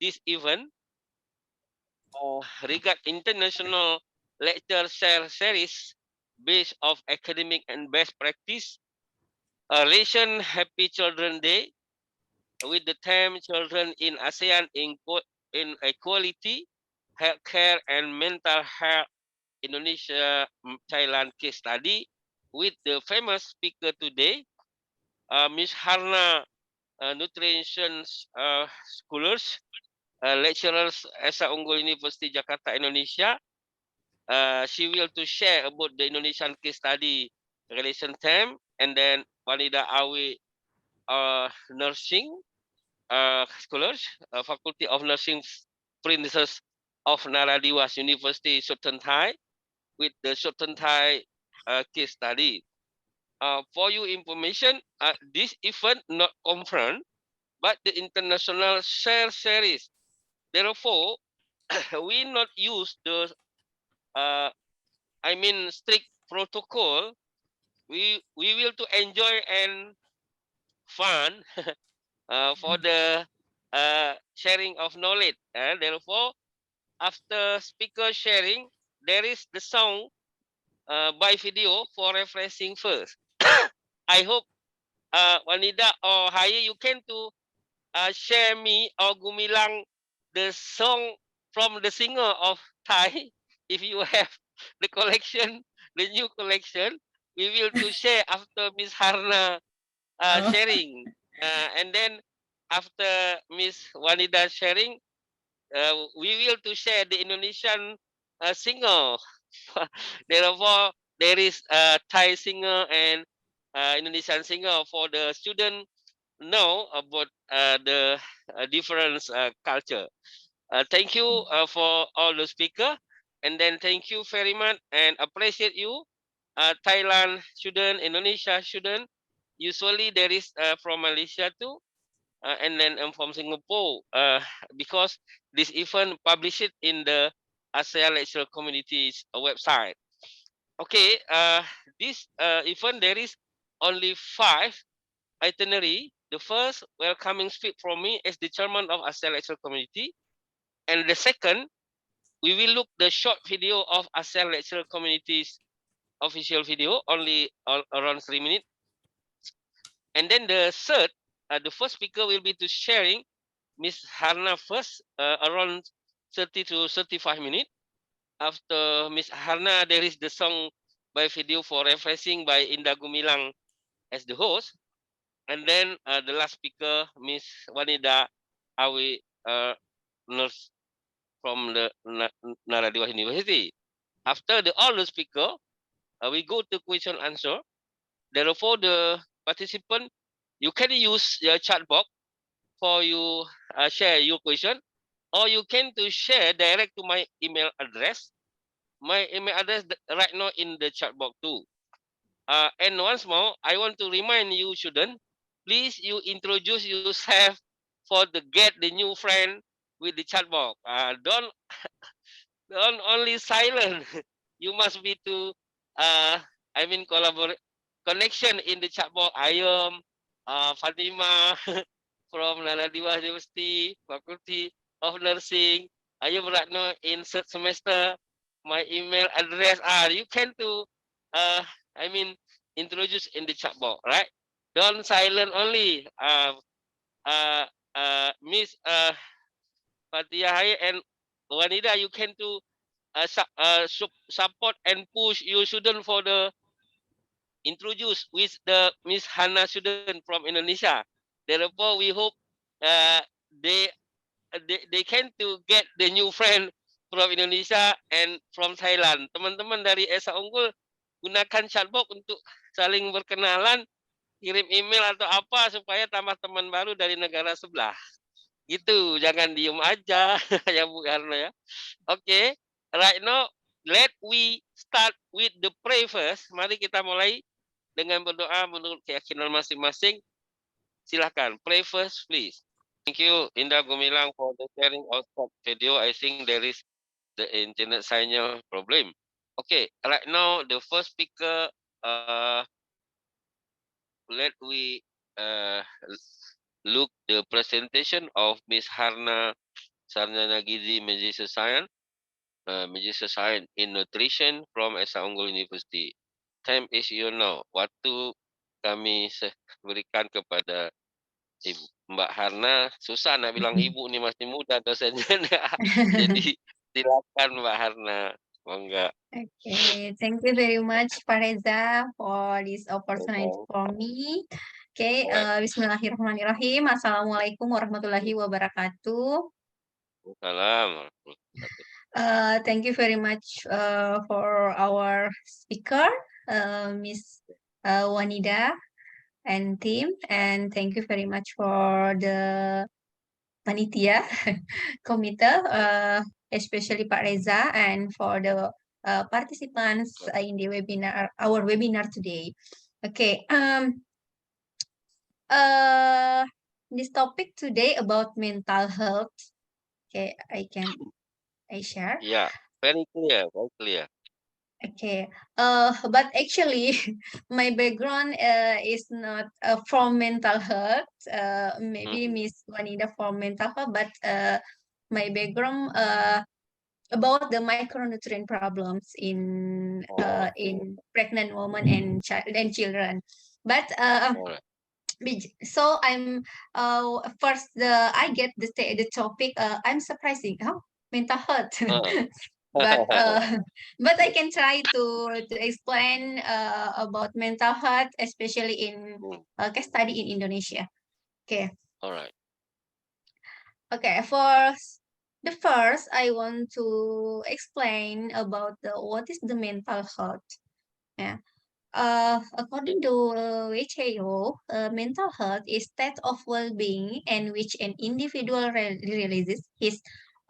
this event regard international lecture series based of academic and best practice. Relation Happy Children Day with the theme Children in Asean in Equality, Healthcare and Mental Health Indonesia, Thailand case study with the famous speaker today, Miss Harna, nutrition scholars, lecturers Esa Unggul University Jakarta, Indonesia. She will to share about the Indonesian case study relation time, and then Wanida Awi, nursing scholars, Faculty of Nursing Princess of Naradiwas University, Sultan Thai, with the Sultan Thai case study. For your information, this event not conference, but the international share series. Therefore, we not use the, strict protocol. We will to enjoy and fun for the sharing of knowledge. Therefore, after speaker sharing, there is the song by video for refreshing first. I hope Wanida or Haye, you can to share me or Gumilang the song from the singer of Thai. If you have the collection, the new collection, we will to share after Miss Harna Oh. sharing. And then after Miss Wanida sharing, we will to share the Indonesian singer. Therefore, there is a Thai singer and Indonesian singer for the student know about the different culture. Thank you for all the speaker, and then thank you very much and appreciate you, Thailand student, Indonesia student. Usually there is from Malaysia too, and then from Singapore, because this event published in the ASEAN Lecturer Community's website. Okay, this event there is only 5 itinerary. The first welcoming speech from me as the chairman of ASEAN Lecturer Community, and the second we will look the short video of ASEAN Lecturer Community's official video, only around 3 minutes, and then the third, the first speaker will be to sharing Miss Harna first, around 30 to 35 minutes. After Miss Harna, there is the song by video for refreshing by Indah Gumilang as the host. And then the last speaker, Miss Wanida Awi, nurse from the Naradiwa University. After all the speaker, we go to question answer. Therefore, the participant, you can use your chat box for you share your question, or you can to share direct to my email address. My email address right now in the chat box too. And once more, I want to remind you, student, please you introduce yourself for the get the new friend with the chat box. Don't only silent. You must be to collaborate connection in the chat box. I am Fatima from Naradiwa University, Faculty of Nursing. I am right now in third semester. My email address you can to uh I mean introduce in the chat box, right? Don't silent only. Uh Miss Fatihai and Wanida, you can to support and push your student for the introduce with the Miss Hannah student from Indonesia. Therefore, we hope uh, they, they can to get the new friend from Indonesia and from Thailand. Teman-teman dari Esa Unggul gunakan chatbox untuk saling berkenalan, kirim email atau apa supaya tambah teman baru dari negara sebelah. Gitu, jangan diem aja ya Bu Karno ya. Oke, right now let we start with the pray first. Mari kita mulai dengan berdoa menurut keyakinan masing-masing. Silahkan, pray first please. Thank you Indah Gumilang for the sharing of that video. I think there is the internet signal problem. Okay, right now the first speaker, let we look the presentation of Miss Harna Sarjana Gizi Magister Science in Nutrition from Asean University. Time is you know. Waktu kami berikan kepada Ibu Mbak Harna. Susah nak bilang ibu ni masih muda dosennya. Jadi silakan Mbak Harna. Monggo. Okay, thank you very much, Pareza, for this opportunity for me. Okay, Bismillahirrahmanirrahim. Assalamualaikum warahmatullahi wabarakatuh. Salam. Thank you very much for our speaker, Miss Wanida and team, and thank you very much for the panitia committee, especially Pak Reza, and for the participants in the webinar, our webinar today. Okay, this topic today about mental health. Okay, I share. Yeah, very clear, very clear. Okay, but actually, my background is not from mental health. Maybe Miss Wanida from mental health, but my background about the micronutrient problems in pregnant women and children. But so I'm first I get the topic. I'm surprising. Oh, mental health. but but I can try to explain about mental health, especially in case study in Indonesia. Okay. All right. Okay. For the first, I want to explain about what is the mental health. Yeah. According to WHO, mental health is state of well-being in which an individual realizes his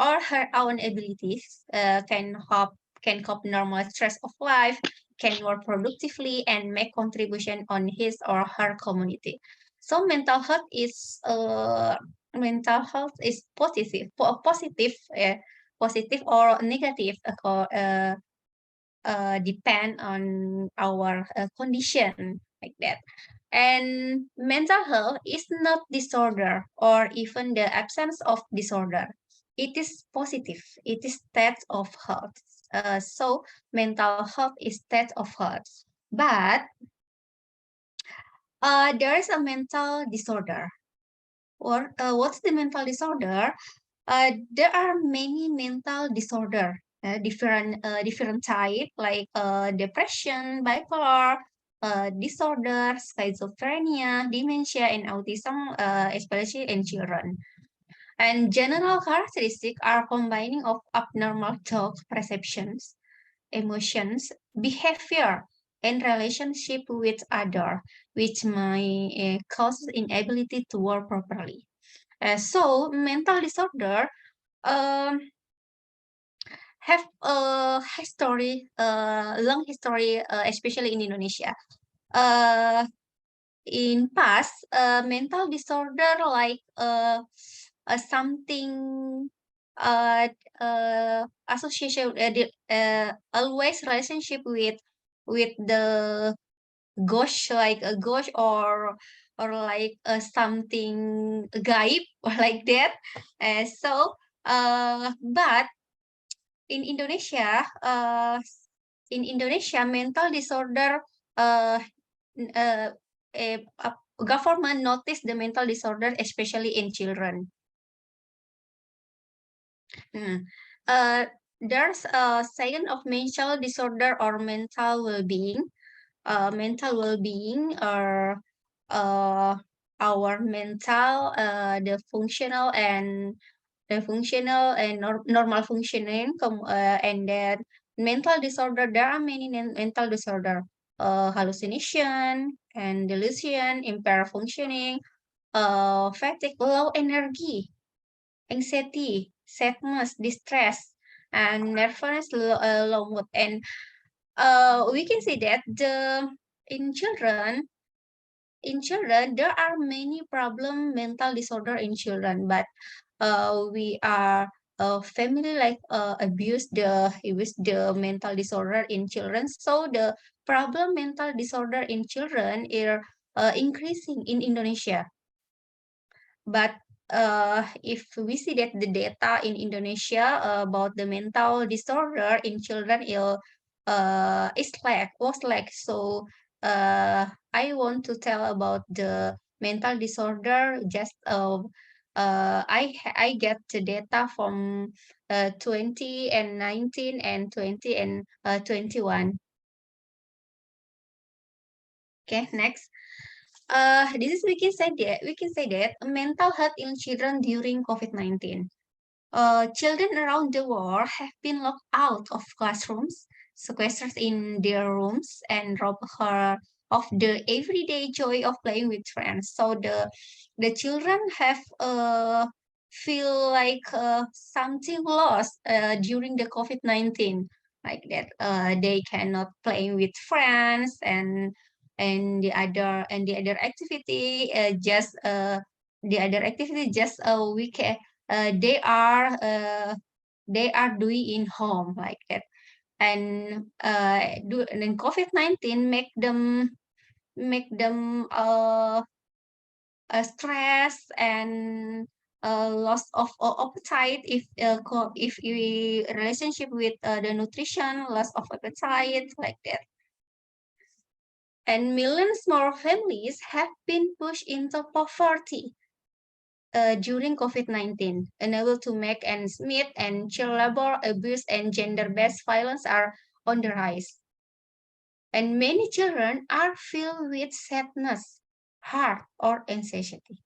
or her own abilities, can cope normal stress of life, can work productively, and make contribution on his or her community. So mental health is positive or negative, depend on our condition like that. And mental health is not disorder or even the absence of disorder. It is positive. It is state of health. So mental health is state of health. But there is a mental disorder. Or what's the mental disorder? There are many mental disorder, different type like depression, bipolar disorder, schizophrenia, dementia, and autism, especially in children. And general characteristics are combining of abnormal thought perceptions, emotions, behavior, and relationship with other, which may cause inability to work properly. So mental disorder have a history, long history, especially in Indonesia. In past, mental disorder like something association always relationship with the ghost, like a ghost or like something gaib or like that. But in Indonesia, mental disorder, uh, government noticed the mental disorder, especially in children. There's a sign of mental disorder or mental well-being. Mental well-being are our mental, the functional and normal functioning, and then mental disorder. There are many mental disorder: hallucination and delusion, impaired functioning, fatigue, low energy, anxiety, sadness, distress, and nervousness, low mood. And we can see that in children there are many mental disorder in children, but we are family like abuse the mental disorder in children. So the problem mental disorder in children are increasing in Indonesia. But if we see that the data in Indonesia about the mental disorder in children was like so. I want to tell about the mental disorder. Just I get the data from 20 and 19 and 20 and 21. Okay, next. This is we can say that mental health in children during COVID-19. Children around the world have been locked out of classrooms, sequestered in their rooms, and robbed her of the everyday joy of playing with friends. So the children have feel like something lost during the COVID-19, like that. They cannot play with friends and the other activity just weekend they are doing in home like that. And then COVID-19 make them stress and loss of appetite if we relationship with the nutrition, loss of appetite like that. And millions more families have been pushed into poverty during COVID-19, unable to make ends meet, and child labor, abuse, and gender-based violence are on the rise. And many children are filled with sadness, heart, or anxiety.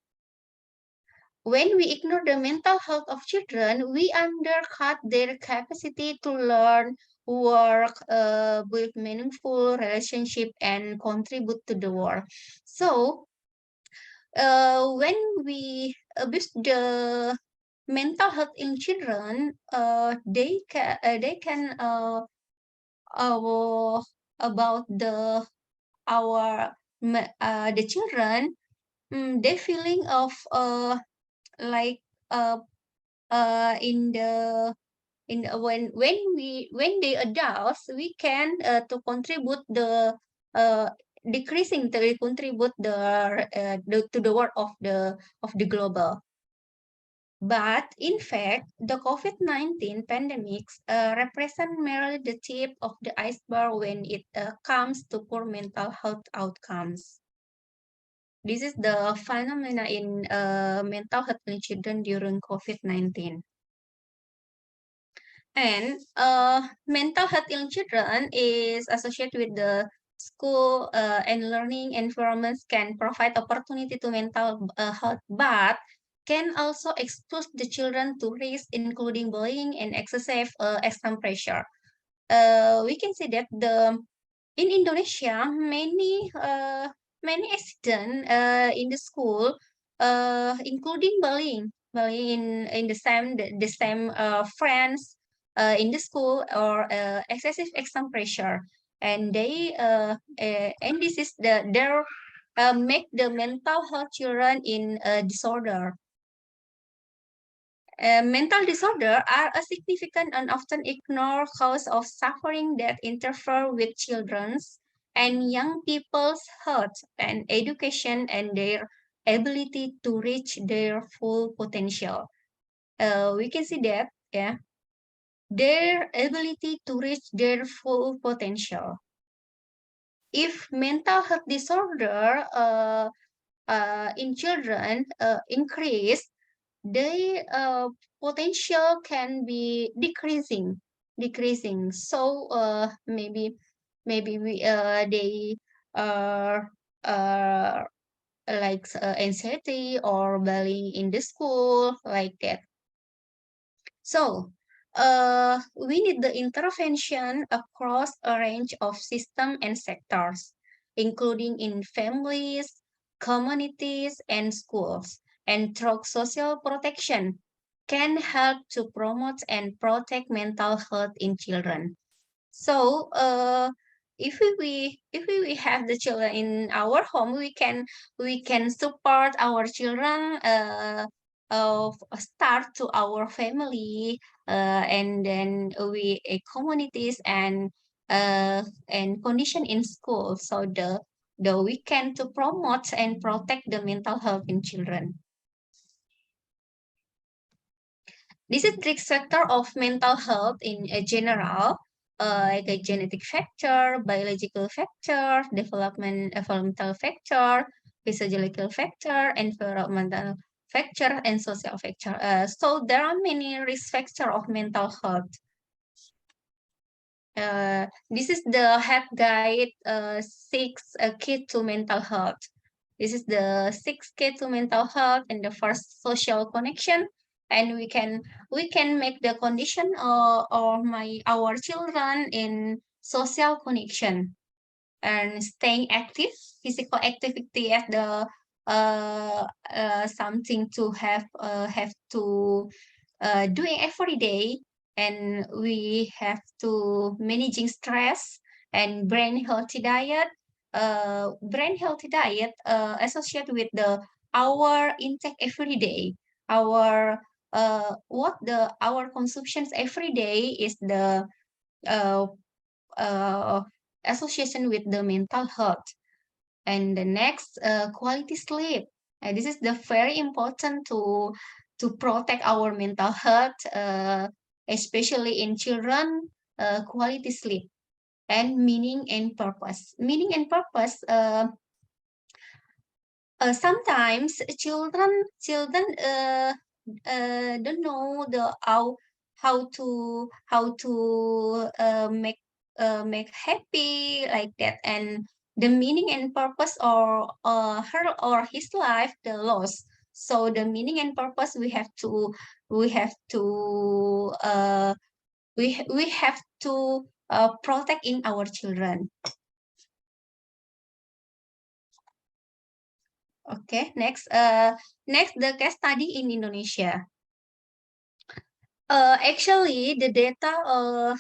When we ignore the mental health of children, we undercut their capacity to learn, work, build meaningful relationship, and contribute to the world. So, when we abuse the mental health in children, they can uh, about the children, they feeling of like uh, in when they adults, we can to contribute uh, decreasing to contribute to the world of the global. But in fact, the COVID-19 pandemics represent merely the tip of the iceberg when it comes to poor mental health outcomes. This is the phenomena in mental health in children during COVID-19. And mental health in children is associated with the school and learning environments can provide opportunity to mental health, but can also expose the children to risk, including bullying and excessive exam pressure. We can say that in Indonesia, many accidents in the school, including bullying in the same friends in the school, or excessive exam pressure, and this is their make the mental health children in disorder. Mental disorder are a significant and often ignored cause of suffering that interfere with children's and young people's health and education and their ability to reach their full potential. We can see that, yeah, their ability to reach their full potential. If mental health disorder in children increase, their potential can be decreasing. So maybe they are like anxiety or bullying in the school like that. So we need the intervention across a range of systems and sectors, including in families, communities, and schools. And through social protection can help to promote and protect mental health in children. So, if we have the children in our home, we can support our children of start to our family, and then we communities and condition in school. So the we can to promote and protect the mental health in children. This is risk factor of mental health in general, like a genetic factor, biological factor, developmental factor, physiological factor, environmental factor, and social factor. So there are many risk factor of mental health. This is the head guide, six key to mental health. This is the six key to mental health and the first social connection. And we can make the condition of our children in social connection and staying active, physical activity as the something to have to doing every day, and we have to managing stress and brain healthy diet associated with the our intake every day, our what the our consumptions every day is the uh, uh, association with the mental health. And the next, quality sleep. This is the very important to protect our mental health, especially in children. Quality sleep and meaning and purpose. Meaning and purpose. Sometimes children don't know the how to make happy like that, and the meaning and purpose or her or his life the loss. So the meaning and purpose we have to we have to protect in our children. Okay, next the case study in Indonesia. Actually, the data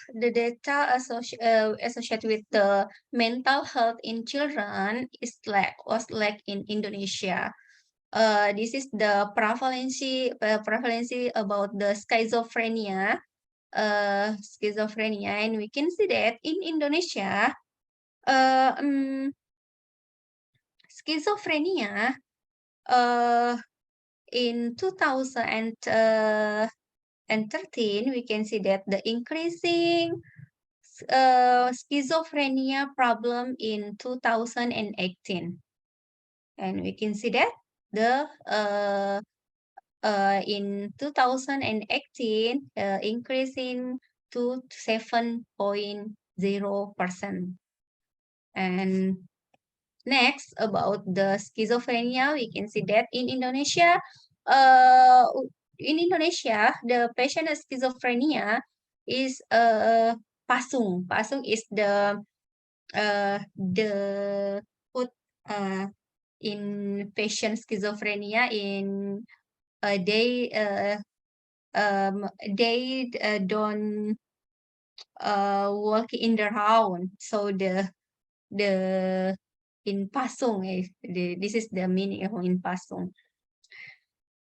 associated with the mental health in children was like in Indonesia. This is the prevalence about the schizophrenia, and we can see that in Indonesia, uh, um, schizophrenia in 2013, we can see that the increasing schizophrenia problem in 2018, and we can see that the in 2018 increasing to 7.0%. And next, about the schizophrenia, we can see that uh, in Indonesia, the patient of schizophrenia is pasung. Pasung is the put in patient schizophrenia in they don't walk in the round. So the in pasung this is the meaning of in pasung.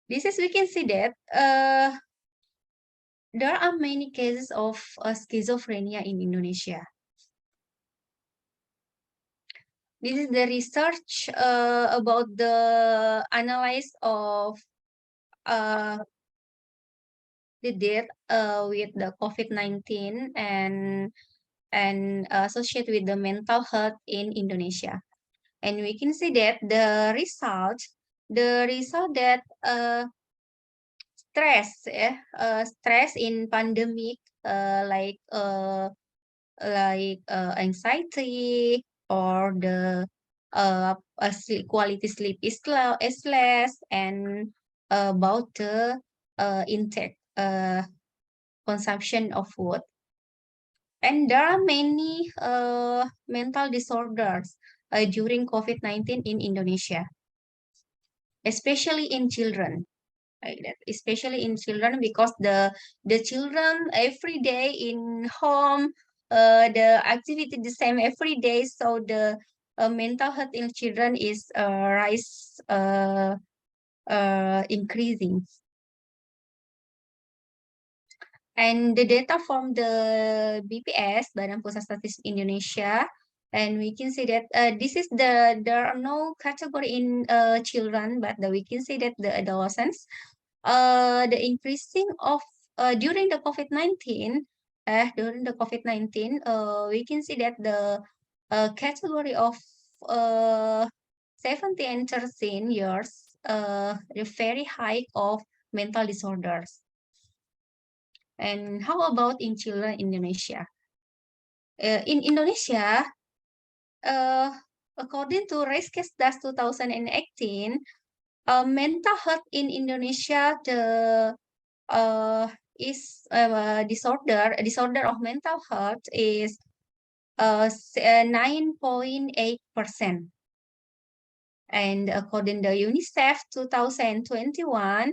This is we can see that there are many cases of schizophrenia in Indonesia. This is the research about the analysis of the death with the COVID-19 and associated with the mental health in Indonesia. And we can see that the result that stress in pandemic, anxiety, or the quality sleep is less, and about the intake consumption of food. And there are many mental disorders during COVID-19 in Indonesia, especially in children. Like that, especially in children, because the children every day in home, the activity the same every day, so the mental health in children is increasing. And the data from the BPS, Badan Pusat Statistik Indonesia, and we can see that this is there are no category in children, but we can see that the adolescents, the increasing of during the COVID-19, we can see that the category of 70 and 13 years, the very high of mental disorders. And how about in children in Indonesia? In Indonesia, according to Riskesdas 2018, mental health in Indonesia, the disorder of mental health is 9.8%. And according to UNICEF 2021,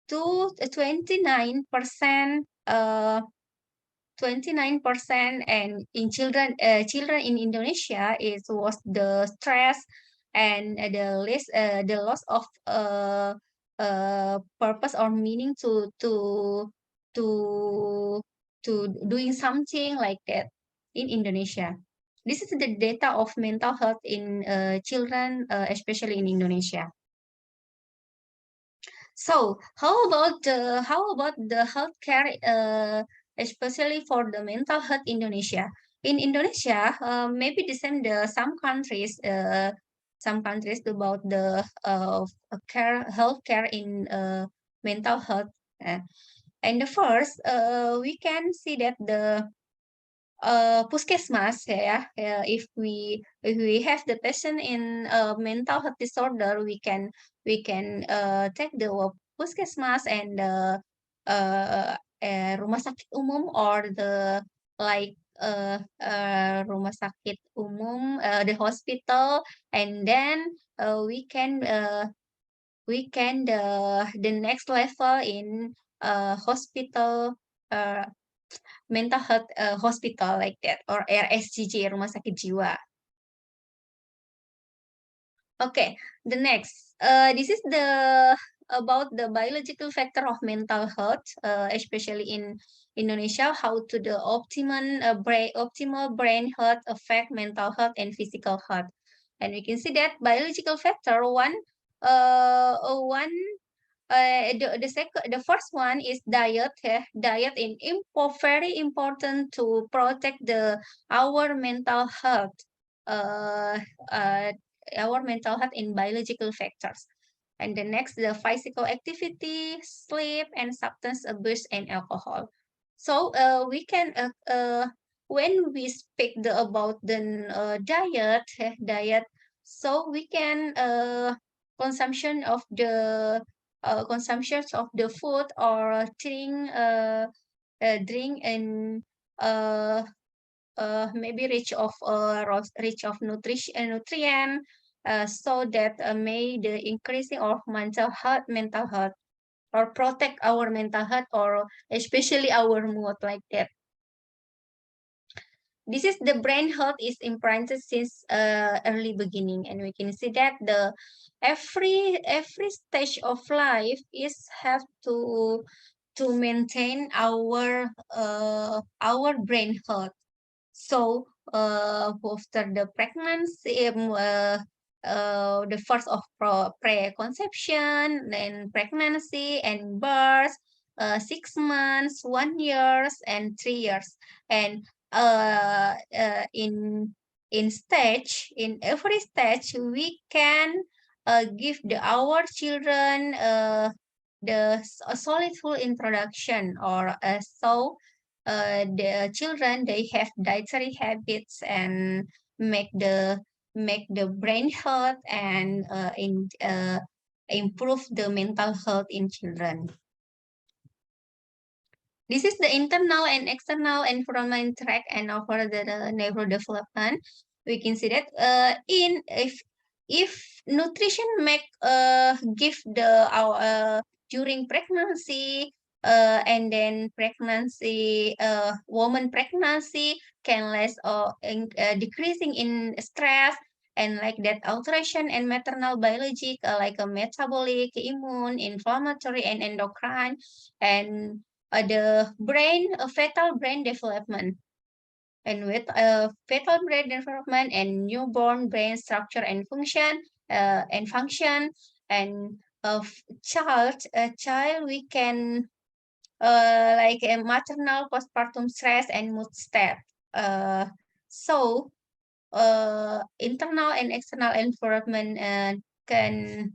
to 29%, 29%, and in children in Indonesia was the stress and the loss of purpose or meaning to doing something like that in Indonesia. This is the data of mental health in children, especially in Indonesia. So how about the healthcare, especially for the mental health Indonesia? In Indonesia, maybe the same. Some countries about the healthcare in mental health. And the first, we can see that the puskesmas, if we have the patient in mental health disorder, we can take the puskesmas and rumah sakit umum, or the like rumah sakit umum, the hospital, and then we can the next level in hospital, mental health hospital, like that, or RSJJ, rumah sakit jiwa. Okay, the next, this is the about the biological factor of mental health, especially in Indonesia, how to the optimal brain health affect mental health and physical health. And we can see that biological factor one, the first one is diet. Diet is very important to protect our mental health. Uh, uh, our mental health in biological factors. And the next, the physical activity, sleep, and substance abuse and alcohol. So we can when we speak about the diet, so we can consumption of the consumptions of the food or drink and uh, maybe rich of nutrient, so that may the increasing of mental health, or protect our mental health, or especially our mood, like that. This is the brain health is implanted since early beginning, and we can see that the every stage of life is have to maintain our brain health. So after the pregnancy, the first of preconception, then pregnancy and birth, 6 months, 1 year, and 3 years, and in every stage we can give our children a solid full introduction, or so the children they have dietary habits and make the brain health, and improve the mental health in children. This is the internal and external environment track and over the neurodevelopment. We can see that if nutrition give during pregnancy, and then pregnancy, woman pregnancy can less decreasing in stress, and like that alteration and maternal biology, like a metabolic, immune, inflammatory, and endocrine, and the fetal brain development, and with fetal brain development and newborn brain structure and function, and a child we can like a maternal postpartum stress and mood state. So internal and external environment can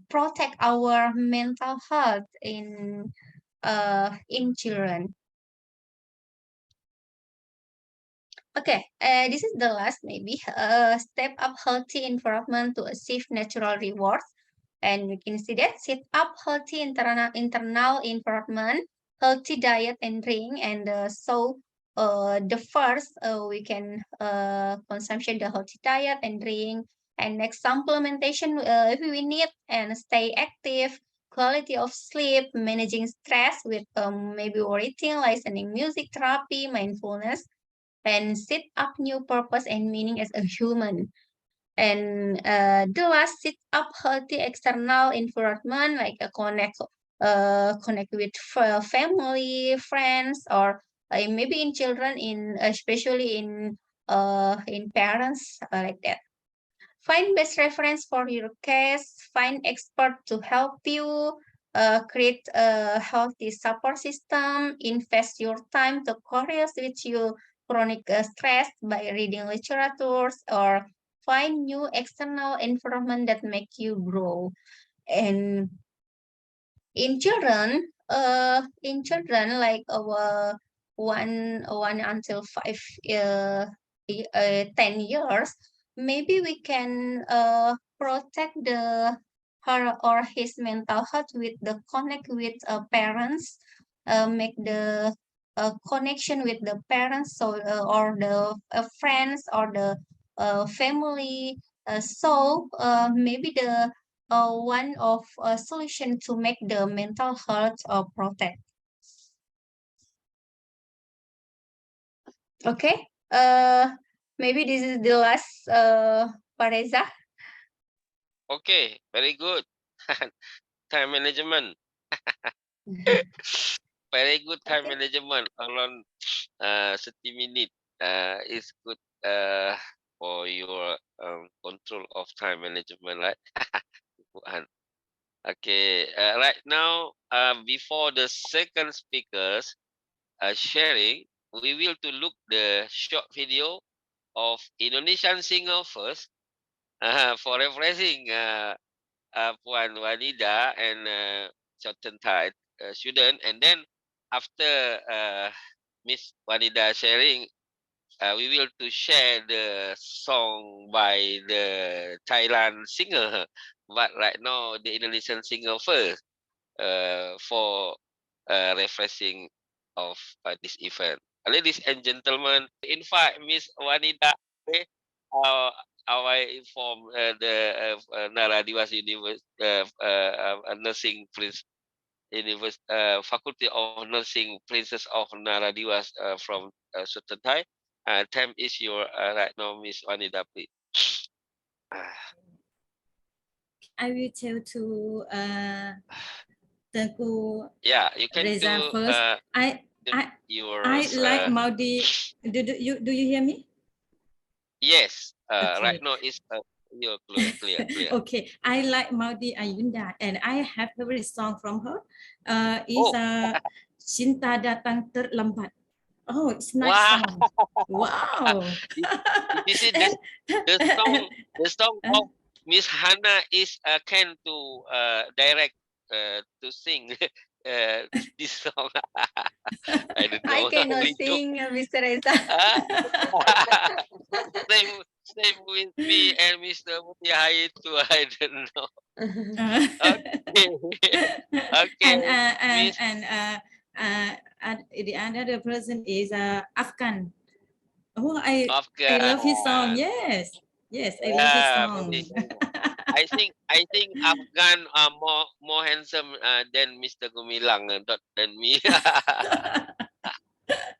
protect our mental health in children. Okay, this is the last maybe. Step up healthy environment to achieve natural rewards. And we can see that set up healthy internal environment, healthy diet and drink. And the first we can consumption the healthy diet and drink. And next supplementation if we need and stay active, quality of sleep, managing stress with maybe writing, listening music therapy, mindfulness and set up new purpose and meaning as a human. And the last set up healthy external environment like a connect with family, friends, or maybe in children, in especially in parents like that. Find best reference for your case, find expert to help you, create a healthy support system, invest your time to correct with your chronic stress by reading literatures or find new external environment that make you grow. And in children like our one until 10 years, maybe we can protect the her or his mental health with the connect with parents, make the connection with the parents, so or the friends or the family. Maybe the one of a solution to make the mental health protect. Okay. Maybe this is the last, Pareza. Okay, very good. Time management. Very good time Okay. management. Around 30 minutes is good for your control of time management, right? Bukan. Okay, right now, before the second speakers sharing, we will to look the short video of Indonesian singer first for refreshing Puan Wanida and certain Thai student, and then after Miss Wanida sharing, we will to share the song by the Thailand singer, but right now the Indonesian singer first for refreshing of this event. Ladies and gentlemen, invite Miss Wanida. Okay? Uh, I inform the Naradiwas University Nursing Prince University Faculty of Nursing Princess of Naradiwas from Suttatai. Time is your right now, Miss Wanida, please. I will tell to Tengku Yeah, you can Reza do first. your I like Maudi. Do you hear me? yes. Right Okay. now is you're clear. Okay. I like Maudi Ayunda, and I have a favorite song from her. Is Oh, Cinta Datang Terlambat. Oh, it's nice wow! song. Wow. You see And, the song of Miss Hannah is can to direct to sing this song. I don't I know. cannot Only joke. sing, Mr. Reza. Ah, same with me and Mr. Mutiahai too. I don't know. Okay, okay, and uh, and Miss and uh, the another person is Afghan. Oh, I love his song. Afghan. Yes, I love his Yeah, song. very. I think Afghan are more handsome than Mr. Gumilang not than me.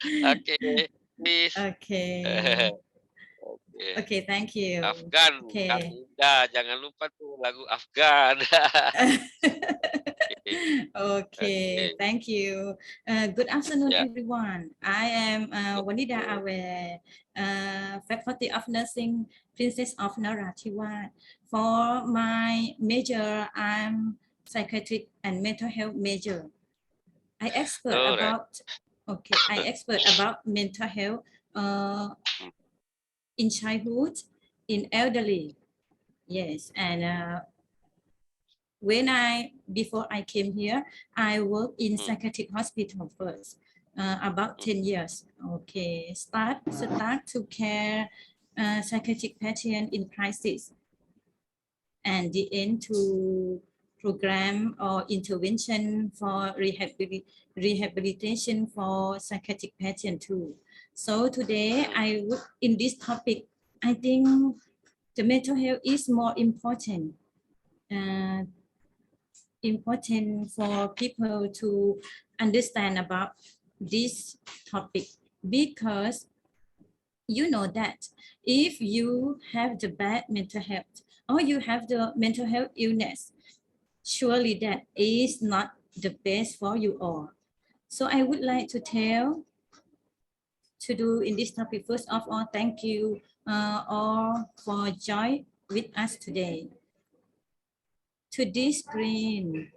Okay, please. Okay. Okay. Okay, thank you. Afghan, kami Okay. indah. Jangan lupa tuh lagu Afghan. Okay, Okay, okay. thank you. Good afternoon, Yeah. everyone. I am Good Wanida afternoon. Awe, Faculty of Nursing, Princess of Narathiwat. For my major, I'm psychiatric and mental health major. I expert All right. about, okay, I expert about mental health in childhood, in elderly. Yes, and before I came here, I worked in psychiatric hospital first, about 10 years. Okay, start to care psychiatric patient in crisis, and the end to program or intervention for rehabilitation for psychiatric patient too. So today I would, in this topic, I think the mental health is more important. Important for people to understand about this topic, because you know that if you have the bad mental health or you have the mental health illness, surely that is not the best for you all. So I would like to do in this topic. First of all, thank you all for join with us today. To this screen,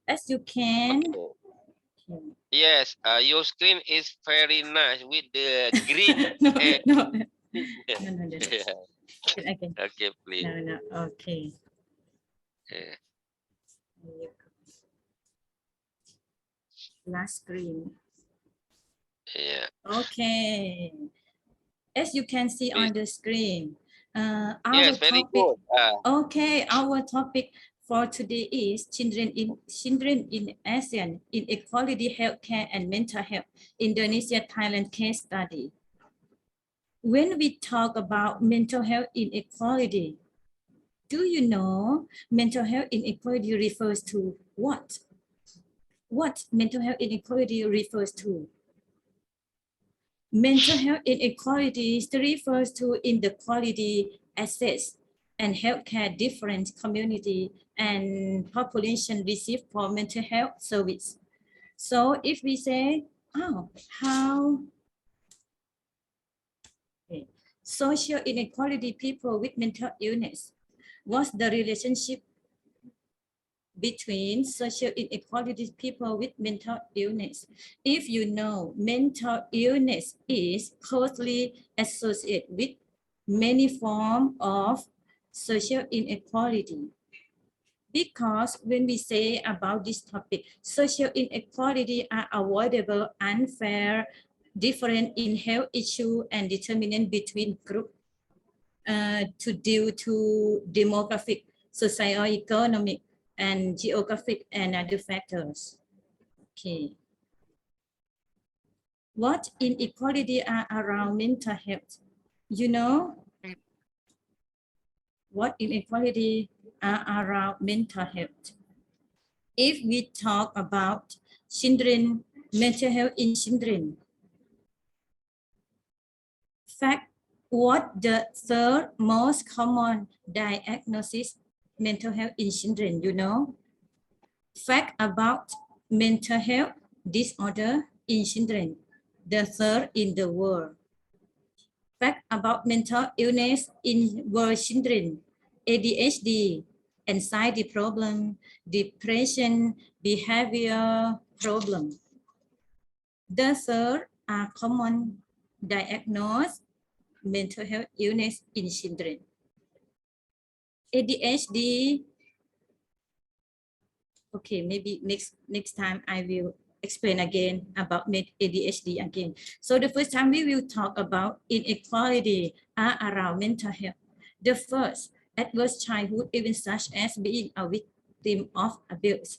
as you can. Okay. Yes, your screen is very nice with the green. no, no. Okay. Okay, please. No. Okay. Yeah. Last screen. Yeah. Okay. As you can see on the screen, our yes, very topic. good. Okay, our topic for today is children in Asean, Inequality, Healthcare and Mental Health, Indonesia, Thailand case study. When we talk about mental health inequality, do you know mental health inequality refers to what? What mental health inequality refers to? Mental health inequality refers to inequality access and healthcare different community and population receive for mental health service. So if we say, oh, how social inequality, people with mental illness, what's the relationship between social inequality, people with mental illness? If you know, mental illness is closely associated with many forms of social inequality. Because when we say about this topic, social inequality are avoidable, unfair, different in health issue and determinant between group due to demographic, socio-economic, and geographic and other factors. Okay. What inequality are around mental health? You know what inequality are around mental health? If we talk about children, mental health in children, fact, what the third most common diagnosis mental health in children, you know? Fact about mental health disorder in children, the third in the world. Fact about mental illness in world children, ADHD, anxiety problem, depression, behavior problem. The third are common diagnosed mental health illness in children. ADHD. Okay, maybe next time I will explain again about ADHD again. So the first time we will talk about inequality around mental health. The first, adverse childhood events such as being a victim of abuse,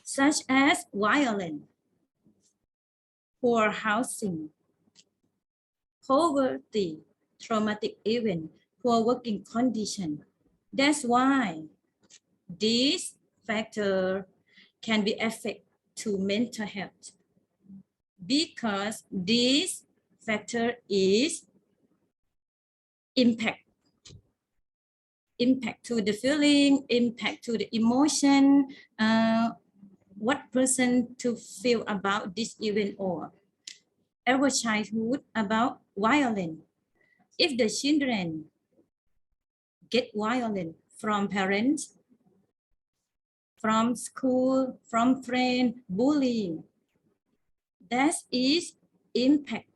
such as violence, poor housing, poverty, traumatic event, poor working condition. That's why these factors can be affect to mental health, because this factor is impact to the feeling, impact to the emotion, what person to feel about this event, or our childhood about violence. If the children get violent from parents, from school, from friend, bullying. That is impact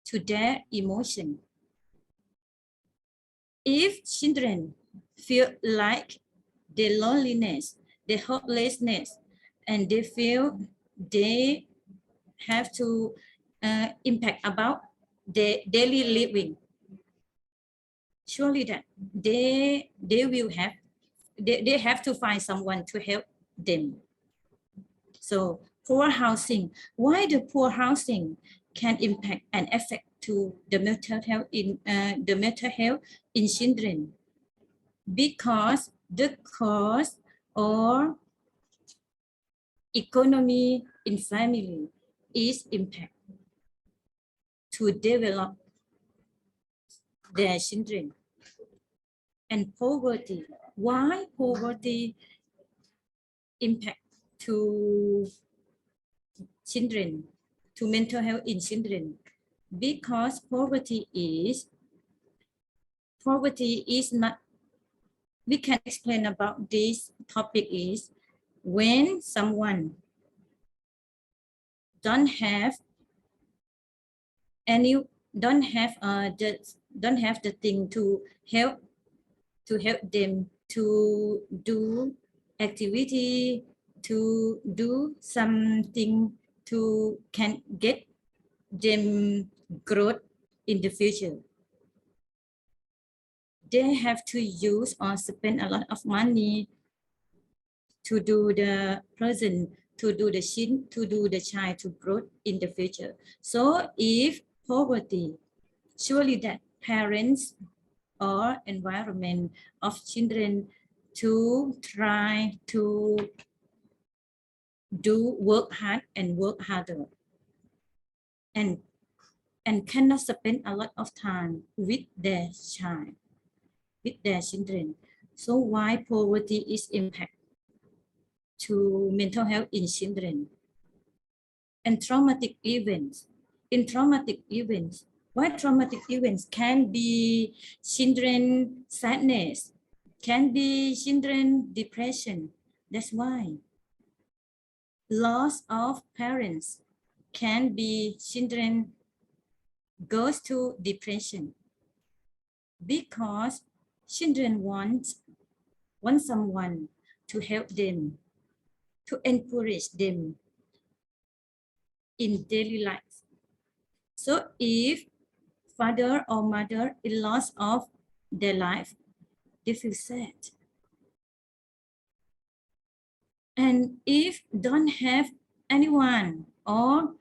to their emotion. If children feel like their loneliness, their hopelessness, and they feel they have to impact about their daily living, surely that they will have they have to find someone to help them. So poor housing, why the poor housing can impact and affect to the mental health in children? Because the cost or economy in family is impact to develop their children. And poverty, why poverty impact to children, to mental health in children? Because poverty is not, we can explain about this topic is when someone don't have the thing to help them to do activity, to do something to can get them growth in the future. They have to use or spend a lot of money to do the present, to do the child to grow in the future. So if poverty, surely that parents or environment of children to try to do work hard and work harder and cannot spend a lot of time with their child, with their children. So why poverty is impact to mental health in children? And traumatic events. In traumatic events, why traumatic events can be children sadness, can be children depression. That's why loss of parents can be children goes to depression, because children want someone to help them, to encourage them in daily life. So if father or mother in loss of their life, they feel sad. And if don't have anyone or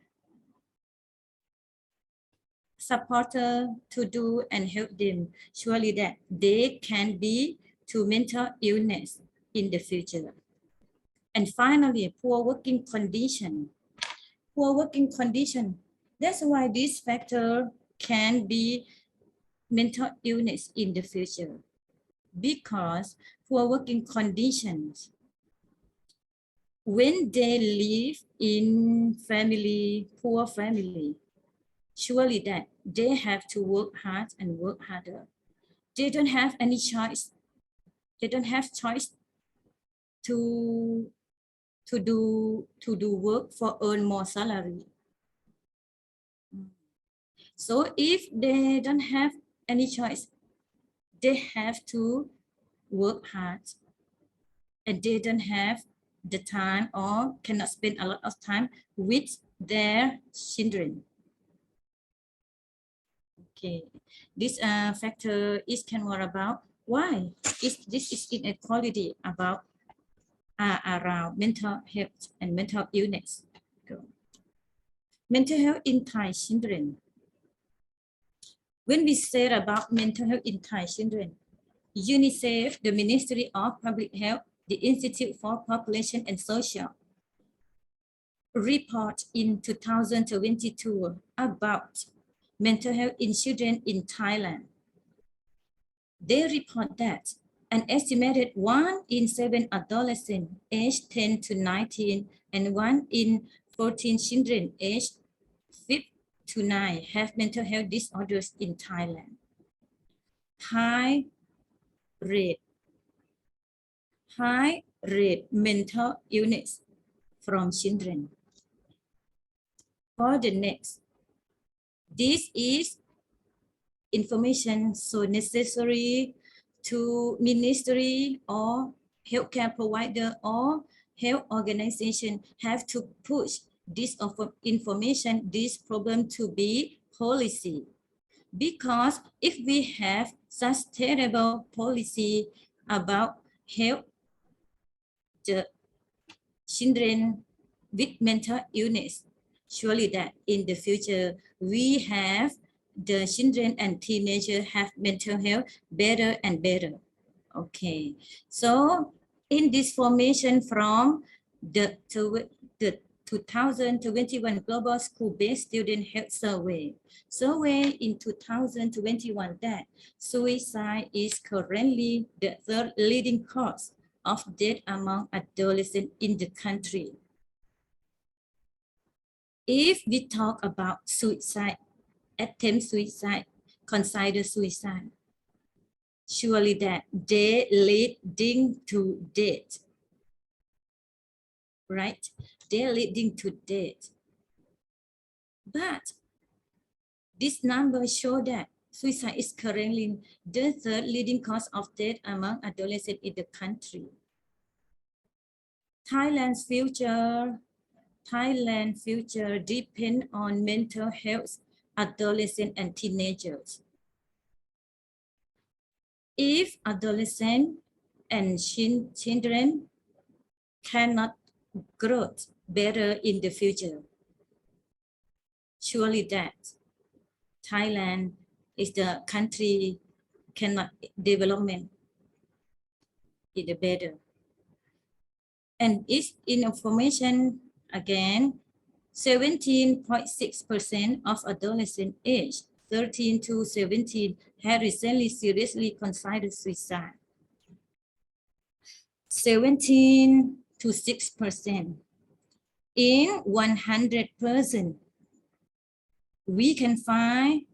supporter to do and help them, surely that they can be to mental illness in the future. And finally, poor working condition. Poor working condition. That's why this factor can be mental illness in the future, because poor working conditions, when they live in poor family, surely that they have to work hard and work harder. They don't have any choice. They don't have choice to do work for earn more salary. So if they don't have any choice, they have to work hard, and they don't have the time or cannot spend a lot of time with their children. Okay, this factor is can more about why this is inequality about around mental health and mental illness. Mental health in Thai children. When we say about mental health in Thai children, UNICEF, the Ministry of Public Health, the Institute for Population and Social, report in 2022 about mental health in children in Thailand. They report that an estimated 1 in 7 adolescents aged 10 to 19 and 1 in 14 children aged 5 to 9 have mental health disorders in Thailand. High rate mental illness from children. For the next, this is information so necessary to ministry or healthcare provider or health organization have to push this information, this problem to be policy. Because if we have sustainable policy about health, the children with mental illness, surely that in the future we have the children and teenagers have mental health better and better. Okay, so in this formation from the 2021 Global School-Based Student Health Survey in 2021 that suicide is currently the third leading cause of death among adolescents in the country. If we talk about suicide, attempt suicide, consider suicide, surely that they leading to death, right? They're leading to death. But this number show that suicide is currently the third leading cause of death among adolescents in the country. Thailand's future depend on mental health, adolescents and teenagers. If adolescents and children cannot grow better in the future, surely that Thailand is the country cannot development in the better. And it's in information again, 17.6% of adolescent age 13 to 17 had recently seriously considered suicide. 17 to 6%. In 100%, we can find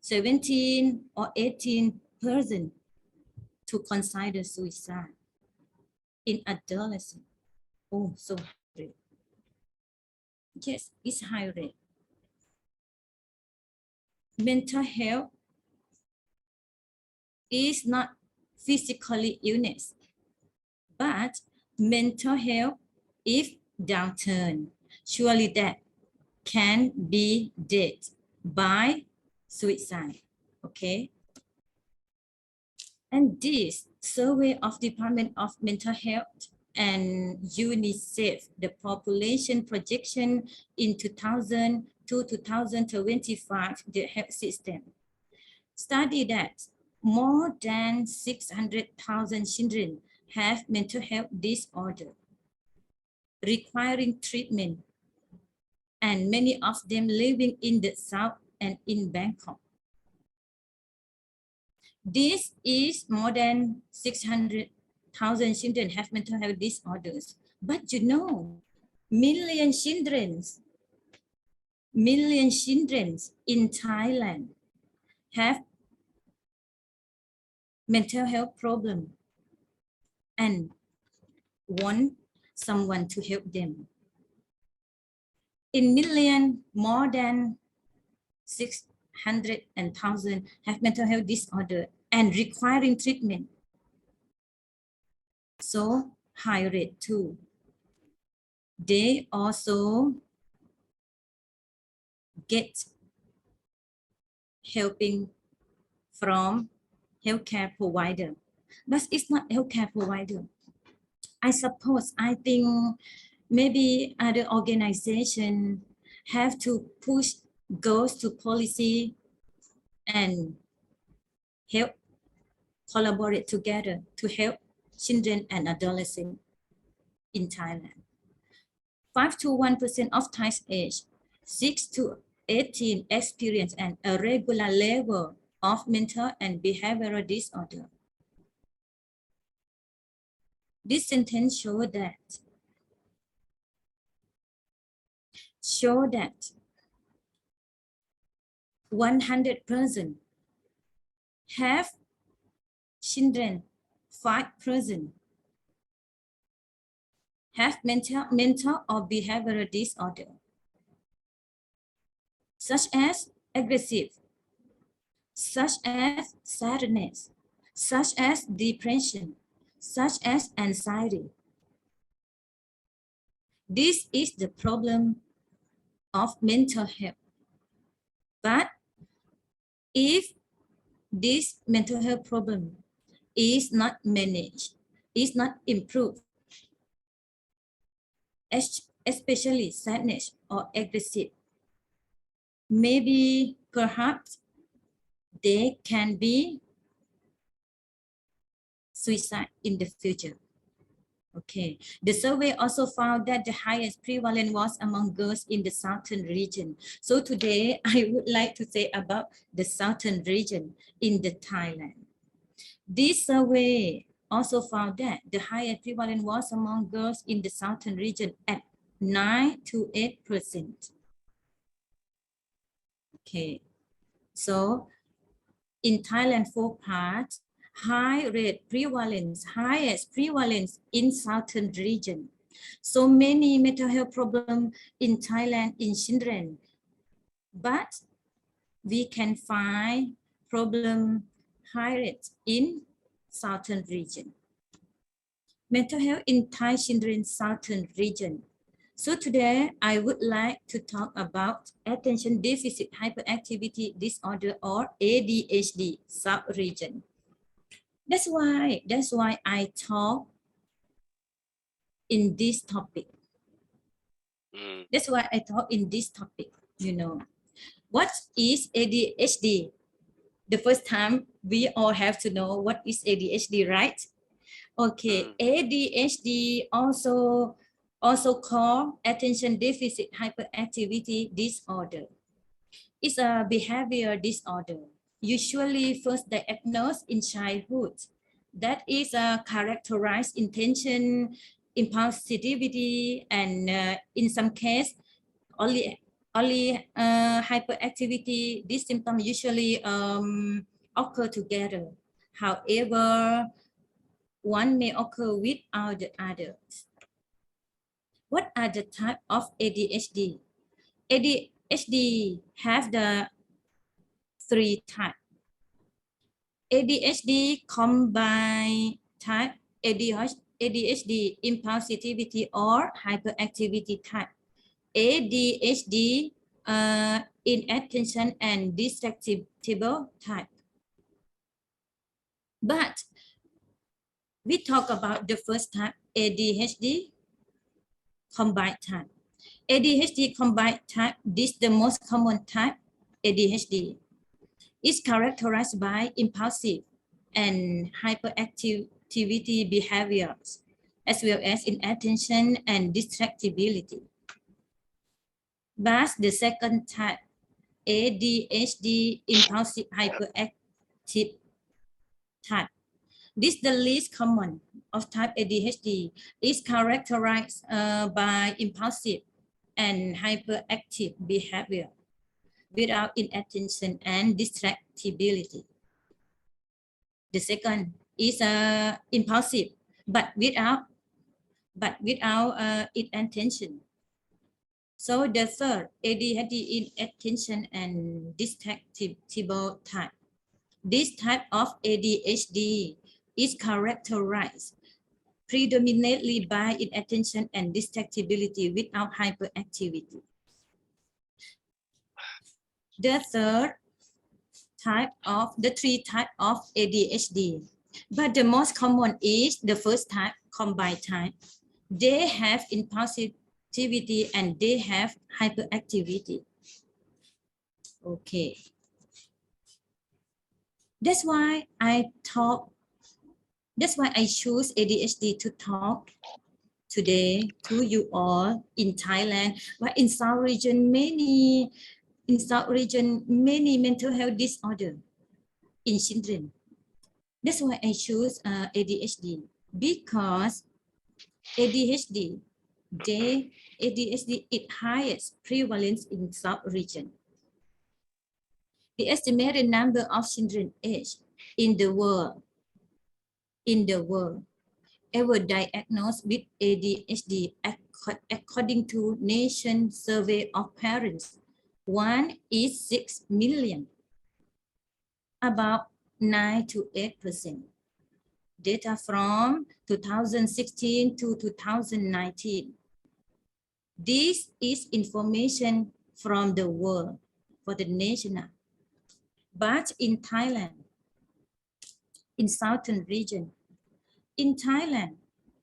17 or 18% to consider suicide in adolescent. Oh, so high rate. Yes, it's high rate. Mental health is not physically illness, but mental health if downturn, surely that can be death by suicide. Okay. And this survey of Department of Mental Health and UNICEF, the population projection in 2000 to 2025, the health system, study that more than 600,000 children have mental health disorder requiring treatment, and many of them living in the South and in Bangkok. This is more than 600,000 children have mental health disorders. But you know, million children in Thailand have mental health problem and want someone to help them. In million, more than 600,000 have mental health disorder and requiring treatment. So high rate too. They also get helping from healthcare provider, but it's not healthcare provider. I think maybe other organization have to push goals to policy and help collaborate together to help children and adolescents in Thailand. 5 to 1% of Thai's age, 6 to 18 experience an irregular level of mental and behavioral disorder. This sentence shows that 100% have children, 5% have mental or behavioral disorder, such as aggressive, such as sadness, such as depression, such as anxiety. This is the problem of mental health. But if this mental health problem is not managed, is not improved, especially sadness or aggressive, maybe perhaps they can be suicide in the future. Okay, the survey also found that the highest prevalence was among girls in the southern region. So today I would like to say about the southern region in the Thailand. This survey also found that the highest prevalence was among girls in the southern region at 9 to 8%. Okay, so in Thailand, 4 parts, highest prevalence in southern region. So many mental health problems in Thailand in children, but we can find problem high rate in southern region. Mental health in Thai children southern region. So today I would like to talk about attention deficit hyperactivity disorder or ADHD sub-region. That's why I talk in this topic. That's why I talk in this topic, you know. What is ADHD? The first time we all have to know what is ADHD, right? Okay, ADHD also called attention deficit hyperactivity disorder. It's a behavior disorder, usually first diagnosed in childhood. That is characterized intention, impulsivity, and in some case, only hyperactivity. These symptoms usually occur together. However, one may occur without the others. What are the types of ADHD? ADHD have the 3 types. ADHD combined type, ADHD impulsivity or hyperactivity type, ADHD inattention and distractible type. But we talk about the first type, ADHD combined type. ADHD combined type, this is the most common type, ADHD. Is characterized by impulsive and hyperactivity behaviors, as well as inattention and distractibility. But the second type, ADHD impulsive hyperactive type. This is the least common of type ADHD. Is characterized by impulsive and hyperactive behavior without inattention and distractibility. The second is impulsive, but without inattention. So the third, ADHD inattention and distractible type. This type of ADHD is characterized predominantly by inattention and distractibility without hyperactivity. The third type of the 3 type of ADHD, but the most common is the first type, combined type. They have impulsivity and they have hyperactivity. Okay. That's why I choose ADHD to talk today to you all in Thailand. But in South region, many mental health disorder in children. That's why I choose ADHD, because ADHD is highest prevalence in South region. The estimated number of children aged in the world ever diagnosed with ADHD according to Nation Survey of Parents. 1 is 6 million, about 9 to 8%. Data from 2016 to 2019. This is information from the world for the national. But in Thailand, in southern region, in Thailand,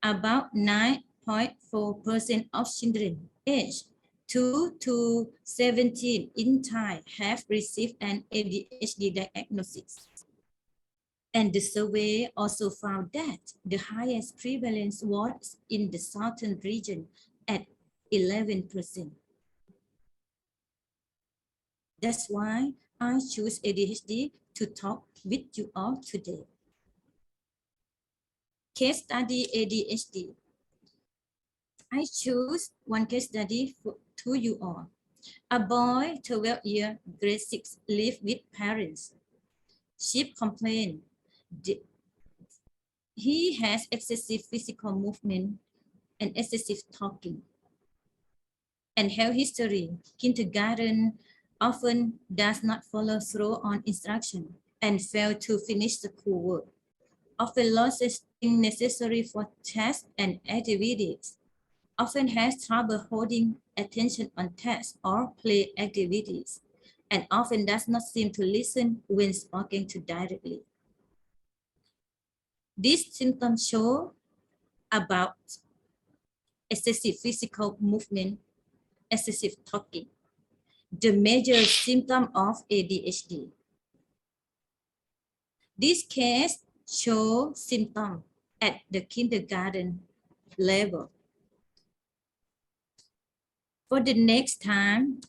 about 9.4% of children aged 2 to 17 in Thai have received an ADHD diagnosis. And the survey also found that the highest prevalence was in the southern region at 11%. That's why I choose ADHD to talk with you all today. Case study ADHD. I choose one case study to you all. A boy, 12 years, grade 6, live with parents. Chief complaint. He has excessive physical movement and excessive talking. And health history. Kindergarten often does not follow through on instruction and fail to finish the schoolwork. Often loses things necessary for tests and activities. Often has trouble holding attention on tests or play activities, and often does not seem to listen when spoken to directly. These symptoms show about excessive physical movement, excessive talking, the major symptom of ADHD. This case show symptom at the kindergarten level. For the next time,